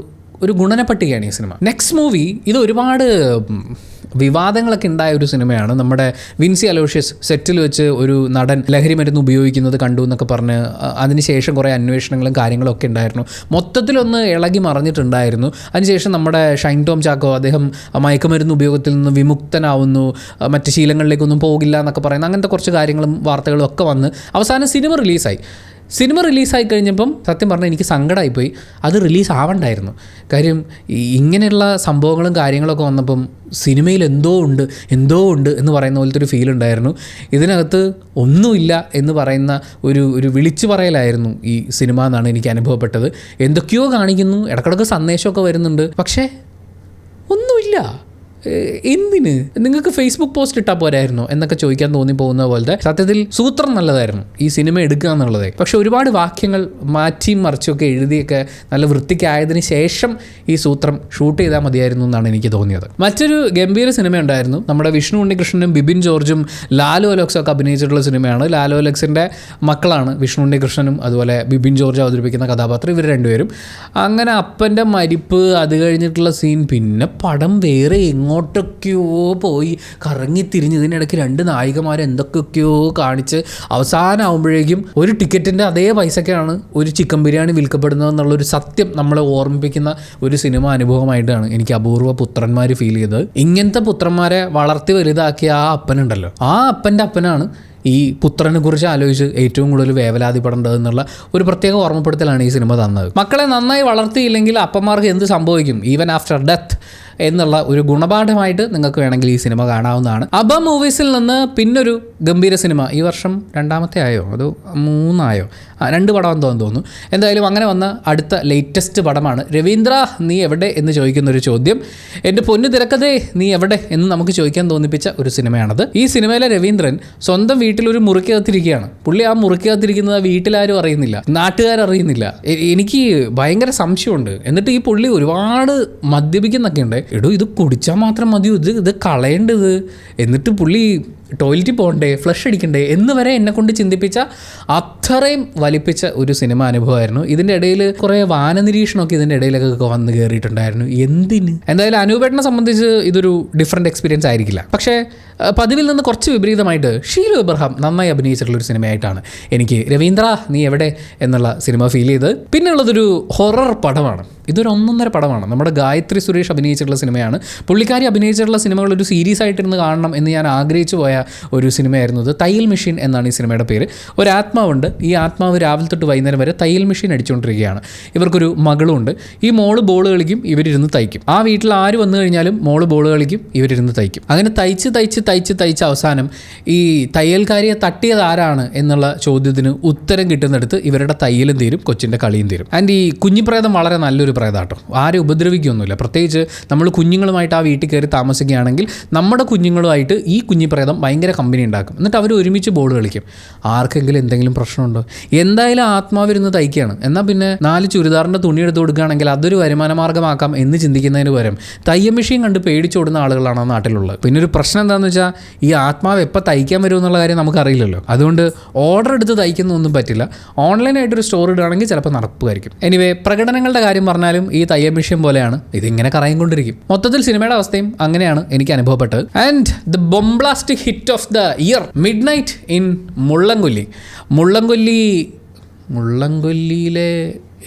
ഒരു ഗുണനപ്പട്ടികയാണ് ഈ സിനിമ. നെക്സ്റ്റ് മൂവി, ഇത് ഒരുപാട് വിവാദങ്ങളൊക്കെ ഉണ്ടായ ഒരു സിനിമയാണ്. നമ്മുടെ വിൻസി അലോഷ്യസ് സെറ്റിൽ വെച്ച് ഒരു നടൻ ലഹരി മരുന്ന് ഉപയോഗിക്കുന്നത് കണ്ടു എന്നൊക്കെ പറഞ്ഞ് അതിനുശേഷം കുറേ അന്വേഷണങ്ങളും കാര്യങ്ങളൊക്കെ ഉണ്ടായിരുന്നു. മൊത്തത്തിലൊന്ന് ഇളകി മറിഞ്ഞിട്ടുണ്ടായിരുന്നു. അതിനുശേഷം നമ്മുടെ ഷൈൻ ടോം ചാക്കോ അദ്ദേഹം മയക്കുമരുന്ന് ഉപയോഗത്തിൽ നിന്ന് വിമുക്തനാവുന്നു, മറ്റ് ശീലങ്ങളിലേക്കൊന്നും പോകില്ല എന്നൊക്കെ പറയുന്ന അങ്ങനത്തെ കുറച്ച് കാര്യങ്ങളും വാർത്തകളും ഒക്കെ വന്ന് അവസാനം സിനിമ റിലീസായി കഴിഞ്ഞപ്പം സത്യം പറഞ്ഞാൽ എനിക്ക് സങ്കടമായിപ്പോയി. അത് റിലീസ് ആവണ്ടായിരുന്നു. കാര്യം ഇങ്ങനെയുള്ള സംഭവങ്ങളും കാര്യങ്ങളൊക്കെ വന്നപ്പം സിനിമയിൽ എന്തോ ഉണ്ട് എന്ന് പറയുന്ന പോലത്തെ ഒരു ഫീൽ ഉണ്ടായിരുന്നു. ഇതിനകത്ത് ഒന്നുമില്ല എന്ന് പറയുന്ന ഒരു വിളിച്ചു പറയലായിരുന്നു ഈ സിനിമ എന്നാണ് എനിക്ക് അനുഭവപ്പെട്ടത്. എന്തൊക്കെയോ കാണിക്കുന്നു, ഇടയ്ക്കിടയ്ക്ക് സന്ദേശമൊക്കെ വരുന്നുണ്ട്, പക്ഷേ ഒന്നുമില്ല. എന്തിന് നിങ്ങൾക്ക് ഫേസ്ബുക്ക് പോസ്റ്റ് ഇട്ടാൽ പോരായിരുന്നോ എന്നൊക്കെ ചോദിക്കാൻ തോന്നിപ്പോകുന്ന പോലത്തെ. സത്യത്തിൽ സൂത്രം നല്ലതായിരുന്നു ഈ സിനിമ എടുക്കുക എന്നുള്ളത്. പക്ഷെ ഒരുപാട് വാക്യങ്ങൾ മാറ്റിയും മറിച്ചൊക്കെ എഴുതിയൊക്കെ നല്ല വൃത്തിക്കായതിന് ശേഷം ഈ സൂത്രം ഷൂട്ട് ചെയ്താൽ മതിയായിരുന്നു എന്നാണ് എനിക്ക് തോന്നിയത്. മറ്റൊരു ഗംഭീര സിനിമ ഉണ്ടായിരുന്നു. നമ്മുടെ വിഷ്ണു ഉണ്ണികൃഷ്ണനും ബിബിൻ ജോർജും ലാലു അലക്സും ഒക്കെ അഭിനയിച്ചിട്ടുള്ള സിനിമയാണ്. ലാലു അലക്സിൻ്റെ മക്കളാണ് വിഷ്ണു ഉണ്ണികൃഷ്ണനും അതുപോലെ ബിബിൻ ജോർജ് അവതരിപ്പിക്കുന്ന കഥാപാത്രം. ഇവർ രണ്ടുപേരും അങ്ങനെ അപ്പൻ്റെ മരിപ്പ്, അത് കഴിഞ്ഞിട്ടുള്ള സീൻ, പിന്നെ പടം വേറെ എങ്ങോട്ടൊക്കെയോ പോയി കറങ്ങിത്തിരിഞ്ഞ് ഇതിനിടയ്ക്ക് രണ്ട് നായികമാരെ എന്തൊക്കെയൊക്കെയോ കാണിച്ച് അവസാനമാകുമ്പോഴേക്കും ഒരു ടിക്കറ്റിൻ്റെ അതേ പൈസക്കാണ് ഒരു ചിക്കൻ ബിരിയാണി വിൽക്കപ്പെടുന്നതെന്നുള്ളൊരു സത്യം നമ്മളെ ഓർമ്മിപ്പിക്കുന്ന ഒരു സിനിമ അനുഭവമായിട്ടാണ് എനിക്ക് അപൂർവ പുത്രന്മാർ ഫീൽ ചെയ്തത്. ഇങ്ങനത്തെ പുത്രന്മാരെ വളർത്തി വലുതാക്കിയ ആ അപ്പനുണ്ടല്ലോ, ആ അപ്പൻ്റെ അപ്പനാണ് ഈ പുത്രനെ കുറിച്ച് ആലോചിച്ച് ഏറ്റവും കൂടുതൽ വേവലാതിപ്പെടേണ്ടതെന്നുള്ള ഒരു പ്രത്യേക ഓർമ്മപ്പെടുത്തലാണ് ഈ സിനിമ തന്നത്. മക്കളെ നന്നായി വളർത്തിയില്ലെങ്കിൽ അപ്പന്മാർക്ക് എന്ത് സംഭവിക്കും ഈവൻ ആഫ്റ്റർ ഡെത്ത് എന്നുള്ള ഒരു ഗുണപാഠമായിട്ട് നിങ്ങൾക്ക് വേണമെങ്കിൽ ഈ സിനിമ കാണാവുന്നതാണ്. അബ മൂവീസിൽ നിന്ന് പിന്നൊരു ഗംഭീര സിനിമ ഈ വർഷം രണ്ടാമത്തെ ആയോ അതോ മൂന്നായോ, 2 പടം എന്തോന്ന് തോന്നുന്നു. എന്തായാലും അങ്ങനെ വന്ന അടുത്ത ലേറ്റസ്റ്റ് പടമാണ് രവീന്ദ്ര നീ എവിടെ എന്ന് ചോദിക്കുന്നൊരു ചോദ്യം. എൻ്റെ പൊന്നു തിരക്കഥേ നീ എവിടെ എന്ന് നമുക്ക് ചോദിക്കാൻ തോന്നിപ്പിച്ച ഒരു സിനിമയാണത്. ഈ സിനിമയിലെ രവീന്ദ്രൻ സ്വന്തം വീട്ടിലൊരു മുറിക്കകത്തിരിക്കുകയാണ്. പുള്ളി ആ മുറിക്കകത്തിരിക്കുന്നത് വീട്ടിലാരും അറിയുന്നില്ല, നാട്ടുകാരറിയുന്നില്ല. എനിക്ക് ഭയങ്കര സംശയമുണ്ട്. എന്നിട്ട് ഈ പുള്ളി ഒരുപാട് മദ്യപിക്കുന്നൊക്കെ ഉണ്ട്. എടോ ഇത് കുടിച്ചാൽ മാത്രം മതിയോ, ഇത് കളയേണ്ടത്. എന്നിട്ട് പുള്ളി ടോയ്ലറ്റിൽ പോകണ്ടേ, ഫ്ലഷ് അടിക്കണ്ടേ എന്ന് വരെ എന്നെക്കൊണ്ട് ചിന്തിപ്പിച്ച അത്രയും വലിപ്പിച്ച ഒരു സിനിമ അനുഭവമായിരുന്നു. ഇതിൻ്റെ ഇടയിൽ കുറേ വാനനിരീക്ഷണമൊക്കെ ഇതിൻ്റെ ഇടയിലൊക്കെ വന്ന് കയറിയിട്ടുണ്ടായിരുന്നു. എന്തിന്? എന്തായാലും അനൂപേട്ടനെ സംബന്ധിച്ച് ഇതൊരു ഡിഫറെൻറ്റ് എക്സ്പീരിയൻസ് ആയിരിക്കില്ല. പക്ഷേ പതിവിൽ നിന്ന് കുറച്ച് വിപരീതമായിട്ട് ഷീലു എബ്രഹാം നന്നായി അഭിനയിച്ചിട്ടുള്ളൊരു സിനിമയായിട്ടാണ് എനിക്ക് രവീന്ദ്ര നീ എവിടെ എന്നുള്ള സിനിമ ഫീൽ ചെയ്ത്. പിന്നെ ഉള്ളതൊരു ഹൊറർ പടമാണ്. ഇതൊരു ഒന്നൊന്നര പടമാണ്. നമ്മുടെ ഗായത്രി സുരേഷ് അഭിനയിച്ചിട്ടുള്ള സിനിമയാണ്. പുള്ളിക്കാരി അഭിനയിച്ചിട്ടുള്ള സിനിമകൾ ഒരു സീരീസ് ആയിട്ടിരുന്ന് കാണണം എന്ന് ഞാൻ ആഗ്രഹിച്ചു പോയ ഒരു സിനിമയായിരുന്നു ഇത്. തയ്യൽ മെഷീൻ എന്നാണ് ഈ സിനിമയുടെ പേര്. ഒരു ആത്മാവുണ്ട്. ഈ ആത്മാവ് രാവിലെ തൊട്ട് വൈകുന്നേരം വരെ തയ്യൽ മെഷീൻ അടിച്ചുകൊണ്ടിരിക്കുകയാണ്. ഇവർക്കൊരു മകളുണ്ട്. ഈ മോള് ബോൾ കളിക്കും, ഇവരിരുന്ന് തയ്ക്കും. ആ വീട്ടിൽ ആര് വന്നു കഴിഞ്ഞാലും മോള് ബോൾ കളിക്കും, ഇവരിരുന്ന് തയ്ക്കും. അങ്ങനെ തയ്ച്ച് അവസാനം ഈ തയ്യൽക്കാരിയെ തട്ടിയത് ആരാണ് എന്നുള്ള ചോദ്യത്തിന് ഉത്തരം കിട്ടുന്നിടത്ത് ഇവരുടെ തയ്യലും തീരും, കൊച്ചിൻ്റെ കളിയും തീരും. ആൻഡ് ഈ കുഞ്ഞിപ്രേതം വളരെ നല്ലൊരു പ്രേതാട്ടോ. ആരും ഉപദ്രവിക്കൊന്നുമില്ല. പ്രത്യേകിച്ച് നമ്മൾ കുഞ്ഞുങ്ങളുമായിട്ട് ആ വീട്ടിൽ കയറി താമസിക്കുകയാണെങ്കിൽ നമ്മുടെ കുഞ്ഞുങ്ങളുമായിട്ട് ഈ കുഞ്ഞിപ്രേതം ഭയങ്കര കമ്പനി ഉണ്ടാക്കും. എന്നിട്ട് അവർ ഒരുമിച്ച് ബോൾ കളിക്കും. ആർക്കെങ്കിലും എന്തെങ്കിലും പ്രശ്നമുണ്ടോ? എന്തായാലും ആത്മാവിരുന്ന് തയ്ക്കുകയാണ്. എന്നാൽ പിന്നെ 4 ചുരിദാറിൻ്റെ തുണി എടുത്ത് കൊടുക്കുകയാണെങ്കിൽ അതൊരു വരുമാന മാർഗ്ഗമാക്കാം എന്ന് ചിന്തിക്കുന്നതിന് പകരം തയ്യൽ മെഷീൻ കണ്ട് പേടിച്ചോടുന്ന ആളുകളാണ് ആ നാട്ടിലുള്ളത്. പിന്നെ ഒരു പ്രശ്നം എന്താണെന്ന് വെച്ചാൽ ഈ ആത്മാവ് എപ്പോൾ തയ്ക്കാൻ വരും എന്നുള്ള കാര്യം നമുക്കറിയില്ലല്ലോ. അതുകൊണ്ട് ഓർഡർ എടുത്ത് തയ്ക്കുന്നൊന്നും പറ്റില്ല. ഓൺലൈനായിട്ടൊരു സ്റ്റോർ ഇടുകയാണെങ്കിൽ ചിലപ്പോൾ നടക്കുമായിരിക്കും. എനിവേ, പ്രകടനങ്ങളുടെ കാര്യം പറഞ്ഞാലും ഈ തയ്യൽ മെഷീൻ പോലെയാണ്, ഇതിങ്ങനെ കറങ്ങിക്കൊണ്ടിരിക്കും. മൊത്തത്തിൽ സിനിമയുടെ അവസ്ഥയും അങ്ങനെയാണ് എനിക്ക് അനുഭവപ്പെട്ടത്. And the bomblastic hit of the year, midnight in Mullankolli. മുള്ളൻകൊല്ലിയിലെ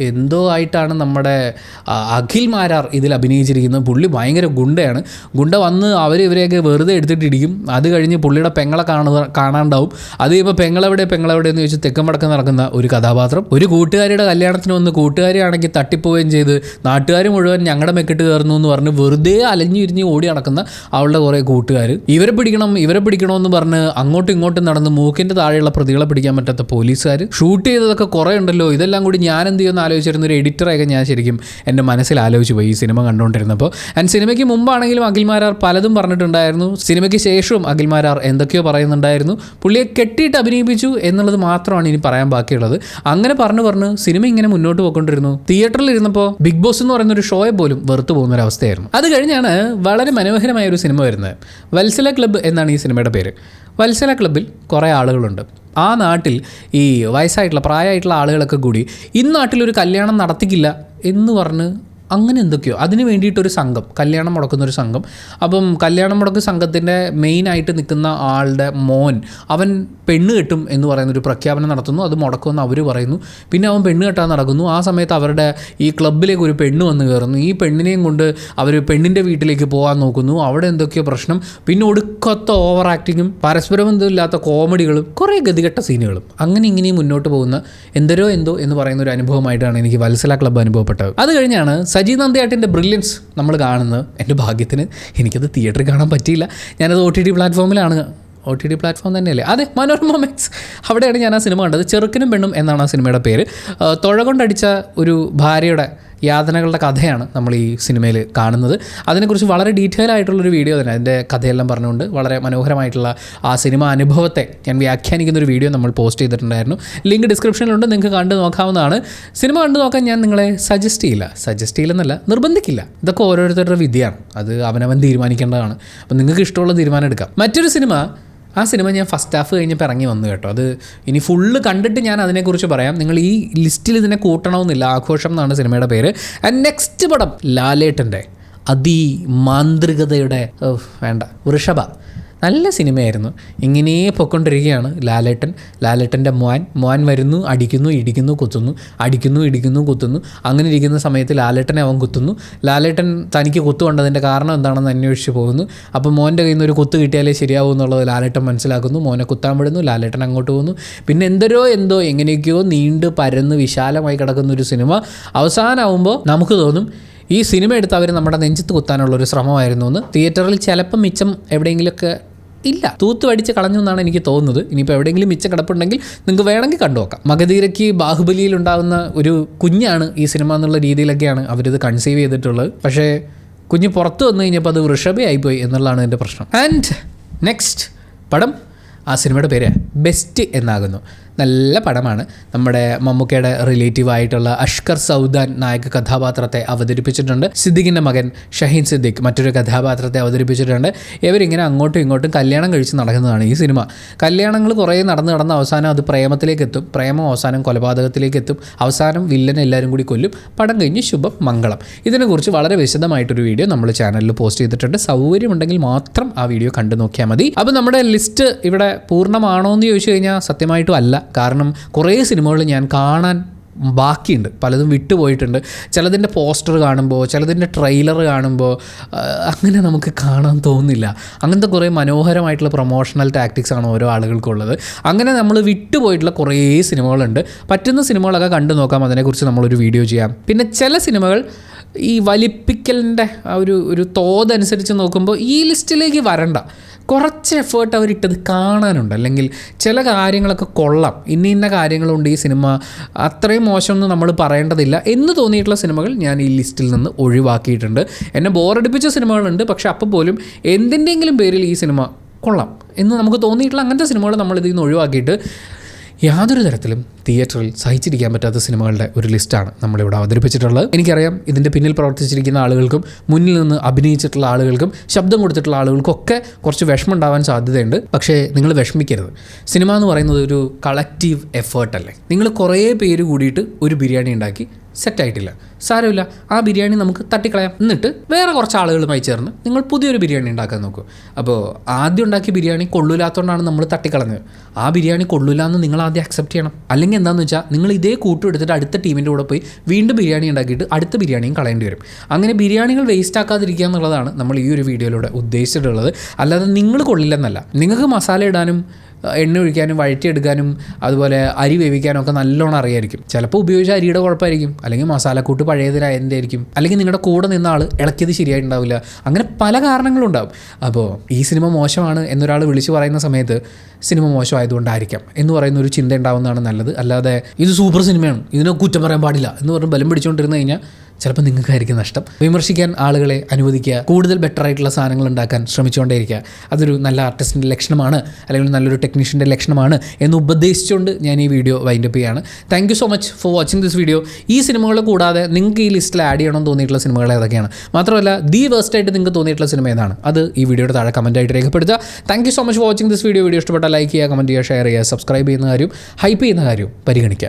എന്തോ ആയിട്ടാണ് നമ്മുടെ അഖിൽ മാരാർ ഇതിൽ അഭിനയിച്ചിരിക്കുന്നത്. പുള്ളി ഭയങ്കര ഗുണ്ടയാണ്. ഗുണ്ട വന്ന് ഇവരെയൊക്കെ വെറുതെ എടുത്തിട്ടിരിക്കും. അത് കഴിഞ്ഞ് പുള്ളിയുടെ പെങ്ങളെ കാണാണ്ടാവും. അത് കഴിയുമ്പോൾ പെങ്ങളെവിടെ എന്ന് ചോദിച്ച് തെക്കൻ വടക്കം നടക്കുന്ന ഒരു കഥാപാത്രം. ഒരു കൂട്ടുകാരിയുടെ കല്യാണത്തിന് വന്ന് കൂട്ടുകാരിയാണെങ്കിൽ തട്ടിപ്പോവുകയും ചെയ്ത് നാട്ടുകാർ മുഴുവൻ ഞങ്ങളുടെ മെക്കിട്ട് കയറുന്നു എന്ന് പറഞ്ഞ് വെറുതെ അലഞ്ഞിരിഞ്ഞ് ഓടി നടക്കുന്ന അവളുടെ കുറേ കൂട്ടുകാർ. ഇവരെ പിടിക്കണമെന്ന് പറഞ്ഞ് അങ്ങോട്ടും ഇങ്ങോട്ടും നടന്ന് മൂക്കിൻ്റെ താഴെയുള്ള പ്രതികളെ പിടിക്കാൻ പറ്റാത്ത പോലീസുകാർ. ഷൂട്ട് ചെയ്തതൊക്കെ കുറേ ഉണ്ടല്ലോ. ഇതെല്ലാം കൂടി ഞാൻ എന്ത് ചെയ്യുന്ന ആലോചിച്ചിരുന്ന ഒരു എഡിറ്ററൊക്കെ ഞാൻ ശരിക്കും എൻ്റെ മനസ്സിൽ ആലോചിച്ച് പോയി ഈ സിനിമ കണ്ടുകൊണ്ടിരുന്നപ്പോൾ. ആൻഡ് സിനിമയ്ക്ക് മുമ്പാണെങ്കിലും അഖിൽമാരാർ പലതും പറഞ്ഞിട്ടുണ്ടായിരുന്നു. സിനിമയ്ക്ക് ശേഷവും അഖിൽമാരാർ എന്തൊക്കെയോ പറയുന്നുണ്ടായിരുന്നു. പുള്ളിയെ കെട്ടിയിട്ട് അഭിനയിപ്പിച്ചു എന്നുള്ളത് മാത്രമാണ് ഇനി പറയാൻ ബാക്കിയുള്ളത്. അങ്ങനെ പറഞ്ഞ് സിനിമ ഇങ്ങനെ മുന്നോട്ട് പോയിക്കൊണ്ടിരുന്നു. തിയേറ്ററിൽ ഇരുന്നപ്പോൾ ബിഗ് ബോസ് എന്ന് പറയുന്ന ഒരു ഷോയെ പോലും വെറുത്തു പോകുന്നൊരവസ്ഥയായിരുന്നു. അത് കഴിഞ്ഞാണ് വളരെ മനോഹരമായ ഒരു സിനിമ വരുന്നത്. വത്സല ക്ലബ്ബ് എന്നാണ് ഈ സിനിമയുടെ പേര്. വത്സല ക്ലബ്ബിൽ കുറേ ആളുകളുണ്ട്. ആ നാട്ടിൽ ഈ പ്രായമായിട്ടുള്ള ആളുകളൊക്കെ കൂടി ഈ നാട്ടിലൊരു കല്യാണം നടത്തിക്കില്ല എന്ന് പറഞ്ഞ് അങ്ങനെ എന്തൊക്കെയോ അതിന് വേണ്ടിയിട്ടൊരു സംഘം, കല്യാണം മുടക്കുന്നൊരു സംഘം. അപ്പം കല്യാണം മുടക്ക് സംഘത്തിൻ്റെ മെയിനായിട്ട് നിൽക്കുന്ന ആളുടെ മോൻ അവൻ പെണ്ണ് കെട്ടും എന്ന് പറയുന്നൊരു പ്രഖ്യാപനം നടത്തുന്നു. അത് മുടക്കുമെന്ന് അവർ പറയുന്നു. പിന്നെ അവൻ പെണ്ണ് കെട്ടാൻ നടക്കുന്നു. ആ സമയത്ത് അവരുടെ ഈ ക്ലബ്ബിലേക്ക് ഒരു പെണ്ണ് വന്ന് കയറുന്നു. ഈ പെണ്ണിനെയും കൊണ്ട് അവർ പെണ്ണിൻ്റെ വീട്ടിലേക്ക് പോകാൻ നോക്കുന്നു. അവിടെ എന്തൊക്കെയോ പ്രശ്നം. പിന്നെ ഒടുക്കത്ത ഓവർ ആക്ടിങ്ങും പരസ്പരം ബന്ധമില്ലാത്ത കോമഡികളും കുറേ ഗതികെട്ട സീനുകളും അങ്ങനെ ഇങ്ങനെയും മുന്നോട്ട് പോകുന്ന എന്തോ എന്ന് പറയുന്ന ഒരു അനുഭവമായിട്ടാണ് എനിക്ക് വത്സല ക്ലബ്ബ് അനുഭവപ്പെട്ടത്. അത് കഴിഞ്ഞാണ് സജി നന്ദിയാട്ടിൻ്റെ ബ്രില്യൻസ് നമ്മൾ കാണുന്നത്. എൻ്റെ ഭാഗ്യത്തിന് എനിക്കത് തിയേറ്ററിൽ കാണാൻ പറ്റിയില്ല. ഞാനത് OTT പ്ലാറ്റ്ഫോമിലാണ്. OTT പ്ലാറ്റ്ഫോം തന്നെയല്ലേ? അതെ, മനോരമ മാക്സ്. അവിടെയാണ് ഞാൻ ആ സിനിമ കണ്ടത്. ചെറുക്കനും പെണ്ണും എന്നാണ് ആ സിനിമയുടെ പേര്. തുഴ കൊണ്ടടിച്ച ഒരു ഭാര്യയുടെ യാതനകളുടെ കഥയാണ് നമ്മൾ ഈ സിനിമയിൽ കാണുന്നത്. അതിനെക്കുറിച്ച് വളരെ ഡീറ്റെയിൽ ആയിട്ടുള്ളൊരു വീഡിയോ തന്നെ, അതിൻ്റെ കഥയെല്ലാം പറഞ്ഞുകൊണ്ട് വളരെ മനോഹരമായിട്ടുള്ള ആ സിനിമ അനുഭവത്തെ ഞാൻ വ്യാഖ്യാനിക്കുന്നൊരു വീഡിയോ നമ്മൾ പോസ്റ്റ് ചെയ്തിട്ടുണ്ടായിരുന്നു. ലിങ്ക് ഡിസ്ക്രിപ്ഷനിലുണ്ട്, നിങ്ങൾക്ക് കണ്ടു നോക്കാവുന്നതാണ്. സിനിമ കണ്ടു നോക്കാൻ ഞാൻ നിങ്ങളെ സജസ്റ്റ് ചെയ്യില്ലെന്നല്ല, നിർബന്ധിക്കില്ല. ഇതൊക്കെ ഓരോരുത്തരുടെ വിധിയാണ്. അത് അവനവൻ തീരുമാനിക്കേണ്ടതാണ്. അപ്പം നിങ്ങൾക്ക് ഇഷ്ടമുള്ള തീരുമാനം എടുക്കാം. മറ്റൊരു സിനിമ, ആ സിനിമ ഞാൻ ഫസ്റ്റ് ഹാഫ് കഴിഞ്ഞപ്പോൾ ഇറങ്ങി വന്നു കേട്ടോ. അത് ഇനി ഫുള്ള് കണ്ടിട്ട് ഞാൻ അതിനെക്കുറിച്ച് പറയാം. നിങ്ങൾ ഈ ലിസ്റ്റിൽ ഇതിനെ കൂട്ടണമെന്നില്ല. ആഘോഷം എന്നാണ് സിനിമയുടെ പേര്. ആൻഡ് നെക്സ്റ്റ് പടം ലാലേട്ടൻ്റെ അതിമാന്ത്രികതയുടെ വൃഷഭ. നല്ല സിനിമയായിരുന്നു. ഇങ്ങനെ പൊയ്ക്കൊണ്ടിരിക്കുകയാണ് ലാലേട്ടൻ്റെ മോൻ വരുന്നു, അടിക്കുന്നു, ഇടിക്കുന്നു, കുത്തുന്നു, അടിക്കുന്നു, ഇടിക്കുന്നു, കുത്തുന്നു. അങ്ങനെ ഇരിക്കുന്ന സമയത്ത് ലാലേട്ടനെ അവൻ കുത്തുന്നു. ലാലേട്ടൻ തനിക്ക് കുത്തുകൊണ്ടതിൻ്റെ കാരണം എന്താണെന്ന് അന്വേഷിച്ച് പോകുന്നു. അപ്പോൾ മോൻ്റെ കയ്യിൽ നിന്ന് ഒരു കുത്ത് കിട്ടിയാലേ ശരിയാവും എന്നുള്ളത് ലാലേട്ടൻ മനസ്സിലാക്കുന്നു. മോനെ കുത്താൻ വിടുന്നു. ലാലേട്ടൻ അങ്ങോട്ട് പോകുന്നു. പിന്നെ എന്തോ എങ്ങനെയൊക്കെയോ നീണ്ട് പരന്ന് വിശാലമായി കിടക്കുന്ന ഒരു സിനിമ അവസാനമാകുമ്പോൾ നമുക്ക് തോന്നും ഈ സിനിമ എടുത്ത് അവർ നമ്മുടെ നെഞ്ചത്ത് കുത്താനുള്ളൊരു ശ്രമമായിരുന്നു എന്ന്. തിയേറ്ററിൽ ചിലപ്പം മിച്ചം എവിടെയെങ്കിലുമൊക്കെ ഇല്ല, തൂത്തുവടിച്ച് കളഞ്ഞു എന്നാണ് എനിക്ക് തോന്നുന്നത്. ഇനിയിപ്പോൾ എവിടെയെങ്കിലും മിച്ചം കിടപ്പുണ്ടെങ്കിൽ നിങ്ങൾക്ക് വേണമെങ്കിൽ കണ്ടുനോക്കാം. മഗധീരയ്ക്ക് ബാഹുബലിയിലുണ്ടാകുന്ന ഒരു കുഞ്ഞാണ് ഈ സിനിമ എന്നുള്ള രീതിയിലൊക്കെയാണ് അവരിത് കൺസീവ് ചെയ്തിട്ടുള്ളത്. പക്ഷേ കുഞ്ഞ് പുറത്ത് വന്നു കഴിഞ്ഞപ്പോൾ അത് വൃഷഭയായിപ്പോയി എന്നുള്ളതാണ് എൻ്റെ പ്രശ്നം. ആൻഡ് നെക്സ്റ്റ് പടം, ആ സിനിമയുടെ പേര് ബെസ്റ്റ് എന്നാകുന്നു. നല്ല പടമാണ്. നമ്മുടെ മമ്മൂക്കയുടെ റിലേറ്റീവ് ആയിട്ടുള്ള അഷ്കർ സൗദാൻ നായക കഥാപാത്രത്തെ അവതരിപ്പിച്ചിട്ടുണ്ട്. സിദ്ദിഖിൻ്റെ മകൻ ഷഹീൻ സിദ്ദിഖ് മറ്റൊരു കഥാപാത്രത്തെ അവതരിപ്പിച്ചിട്ടുണ്ട്. ഇവരിങ്ങനെ അങ്ങോട്ടും ഇങ്ങോട്ടും കല്യാണം കഴിച്ച് നടക്കുന്നതാണ് ഈ സിനിമ. കല്യാണങ്ങൾ കുറേ നടന്ന് അവസാനം അത് പ്രേമത്തിലേക്ക് എത്തും. പ്രേമം അവസാനം കൊലപാതകത്തിലേക്ക് എത്തും. അവസാനം വില്ലനെ എല്ലാവരും കൂടി കൊല്ലും. പടം കഴിഞ്ഞ് ശുഭം മംഗളം. ഇതിനെക്കുറിച്ച് വളരെ വിശദമായിട്ടൊരു വീഡിയോ നമ്മൾ ചാനലിൽ പോസ്റ്റ് ചെയ്തിട്ടുണ്ട്. സൗകര്യമുണ്ടെങ്കിൽ മാത്രം ആ വീഡിയോ കണ്ടു നോക്കിയാൽ മതി. അപ്പോൾ നമ്മുടെ ലിസ്റ്റ് ഇവിടെ പൂർണ്ണമാണോ എന്ന് ചോദിച്ചു കഴിഞ്ഞാൽ സത്യമായിട്ടും അല്ല. കാരണം കുറേ സിനിമകൾ ഞാൻ കാണാൻ ബാക്കിയുണ്ട്, പലതും വിട്ടുപോയിട്ടുണ്ട്. ചിലതിൻ്റെ പോസ്റ്റർ കാണുമ്പോൾ, ചിലതിൻ്റെ ട്രെയിലർ കാണുമ്പോൾ അങ്ങനെ നമുക്ക് കാണാൻ തോന്നുന്നില്ല. അങ്ങനത്തെ കുറേ മനോഹരമായിട്ടുള്ള പ്രൊമോഷണൽ ടാക്ടിക്സ് ആണ് ഓരോ ആളുകൾക്കുള്ളത്. അങ്ങനെ നമ്മൾ വിട്ടുപോയിട്ടുള്ള കുറേ സിനിമകളുണ്ട്. പറ്റുന്ന സിനിമകളൊക്കെ കണ്ടു നോക്കാം, അതിനെക്കുറിച്ച് നമ്മളൊരു വീഡിയോ ചെയ്യാം. പിന്നെ ചില സിനിമകൾ ഈ വലിപ്പിക്കലിൻ്റെ ഒരു തോതനുസരിച്ച് നോക്കുമ്പോൾ ഈ ലിസ്റ്റിലേക്ക് വരണ്ട. കുറച്ച് എഫേർട്ട് അവരിട്ടത് കാണാനുണ്ട്. അല്ലെങ്കിൽ ചില കാര്യങ്ങളൊക്കെ കൊള്ളാം, ഇന്ന കാര്യങ്ങളുണ്ട് ഈ സിനിമ, അത്രയും മോശമൊന്നും നമ്മൾ പറയേണ്ടതില്ല എന്ന് തോന്നിയിട്ടുള്ള സിനിമകൾ ഞാൻ ഈ ലിസ്റ്റിൽ നിന്ന് ഒഴിവാക്കിയിട്ടുണ്ട്. എന്നെ ബോറടിപ്പിച്ച സിനിമകളുണ്ട്, പക്ഷേ അപ്പോൾ പോലും എന്തിൻ്റെങ്കിലും പേരിൽ ഈ സിനിമ കൊള്ളാം എന്ന് നമുക്ക് തോന്നിയിട്ടുള്ള അങ്ങനത്തെ സിനിമകൾ നമ്മൾ ഇതിൽ നിന്ന് ഒഴിവാക്കിയിട്ട് യാതൊരു തരത്തിലും തിയേറ്ററിൽ സഹിച്ചിരിക്കാൻ പറ്റാത്ത സിനിമകളുടെ ഒരു ലിസ്റ്റാണ് നമ്മളിവിടെ അവതരിപ്പിച്ചിട്ടുള്ളത്. എനിക്കറിയാം ഇതിൻ്റെ പിന്നിൽ പ്രവർത്തിച്ചിരിക്കുന്ന ആളുകൾക്കും മുന്നിൽ നിന്ന് അഭിനയിച്ചിട്ടുള്ള ആളുകൾക്കും ശബ്ദം കൊടുത്തിട്ടുള്ള ആളുകൾക്കും ഒക്കെ കുറച്ച് വിഷമം ഉണ്ടാവാൻ സാധ്യതയുണ്ട്. പക്ഷേ നിങ്ങൾ വിഷമിക്കരുത്. സിനിമ എന്ന് പറയുന്നത് ഒരു കളക്റ്റീവ് എഫേർട്ടല്ലേ. നിങ്ങൾ കുറേ പേര് കൂടിയിട്ട് ഒരു ബിരിയാണി ഉണ്ടാക്കി സെറ്റായിട്ടില്ല, സാരമില്ല, ആ ബിരിയാണി നമുക്ക് തട്ടിക്കളയാം. എന്നിട്ട് വേറെ കുറച്ച് ആളുകളുമായി ചേർന്ന് നിങ്ങൾ പുതിയൊരു ബിരിയാണി ഉണ്ടാക്കാൻ നോക്കും. അപ്പോൾ ആദ്യം ഉണ്ടാക്കിയ ബിരിയാണി കൊള്ളൂലാത്തതുകൊണ്ടാണ് നമ്മൾ തട്ടിക്കളഞ്ഞത്. ആ ബിരിയാണി കൊള്ളൂല എന്ന് നിങ്ങൾ ആദ്യം അക്സെപ്റ്റ് ചെയ്യണം. അല്ലെങ്കിൽ എന്താണെന്ന് വെച്ചാൽ നിങ്ങൾ ഇതേ കൂട്ടും എടുത്തിട്ട് അടുത്ത ടീമിൻ്റെ കൂടെ പോയി വീണ്ടും ബിരിയാണി ഉണ്ടാക്കിയിട്ട് അടുത്ത ബിരിയാണിയും കളയേണ്ടി വരും. അങ്ങനെ ബിരിയാണികൾ വേസ്റ്റ് ആക്കാതിരിക്കുക എന്നുള്ളതാണ് നമ്മൾ ഈ ഒരു വീഡിയോയിലൂടെ ഉദ്ദേശിച്ചിട്ടുള്ളത്. അല്ലാതെ നിങ്ങൾ കൊള്ളില്ലെന്നല്ല. നിങ്ങൾക്ക് മസാല ഇടാനും എണ്ണ ഒഴിക്കാനും വഴറ്റിയെടുക്കാനും അതുപോലെ അരി വേവിക്കാനും ഒക്കെ നല്ലോണം അറിയായിരിക്കും. ചിലപ്പോൾ ഉപയോഗിച്ച അരിയുടെ കുഴപ്പമായിരിക്കും, അല്ലെങ്കിൽ മസാലക്കൂട്ട് പഴയതിനായതിൻ്റെ ആയിരിക്കും, അല്ലെങ്കിൽ നിങ്ങളുടെ കൂടെ നിന്ന ആൾ ഇളക്കിയത് ശരിയായിട്ടുണ്ടാവില്ല. അങ്ങനെ പല കാരണങ്ങളുണ്ടാവും. അപ്പോൾ ഈ സിനിമ മോശമാണ് എന്നൊരാൾ വിളിച്ച് പറയുന്ന സമയത്ത് സിനിമ മോശമായതുകൊണ്ടായിരിക്കാം എന്ന് പറയുന്ന ഒരു ചിന്ത ഉണ്ടാവുന്നതാണ് നല്ലത്. അല്ലാതെ ഇത് സൂപ്പർ സിനിമയാണ്, ഇതിനെ കുറ്റം പറയാൻ പാടില്ല എന്ന് പറഞ്ഞ് ബലം പിടിച്ചുകൊണ്ടിരുന്നു കഴിഞ്ഞാൽ ചിലപ്പോൾ നിങ്ങൾക്കായിരിക്കും നഷ്ടം. വിമർശിക്കാൻ ആളുകളെ അനുവദിക്കുക, കൂടുതൽ ബെറ്റർ ആയിട്ടുള്ള സാധനങ്ങൾ ഉണ്ടാക്കാൻ ശ്രമിച്ചുകൊണ്ടേയിരിക്കുക. അതൊരു നല്ല ആർട്ടിസ്റ്റിൻ്റെ ലക്ഷണമാണ്, അല്ലെങ്കിൽ നല്ലൊരു ടെക്നീഷ്യൻ്റെ ലക്ഷണമാണ് എന്ന് ഉപദേശിച്ചുകൊണ്ട് ഞാൻ ഈ വീഡിയോ വൈൻഡപ്പ് ചെയ്യുകയാണ്. Thank you so much for watching this video. ഈ സിനിമകൾ കൂടാതെ നിങ്ങൾക്ക് ഈ ലിസ്റ്റിൽ ആഡ് ചെയ്യണമെന്ന് തോന്നിയിട്ടുള്ള സിനിമകൾ ഏതൊക്കെയാണ്, മാത്രമല്ല ദി വേസ്റ്റ് ആയിട്ട് നിങ്ങൾക്ക് തോന്നിയിട്ടുള്ള സിനിമ ഏതാണ്, അത് ഈ വീഡിയോയുടെ താഴെ കമൻറ്റായിട്ട് രേഖപ്പെടുത്തുക. Thank you so much for watching this video. Video ഇഷ്ടപ്പെട്ടാൽ ലൈക്ക് ചെയ്യുക, കമൻറ്റ് ചെയ്യുക, ഷെയർ ചെയ്യുക, സബ്സ്ക്രൈബ് ചെയ്യുന്ന കാര്യം, ഹൈപ്പ് ചെയ്യുന്ന കാര്യം പരിഗണിക്കുക.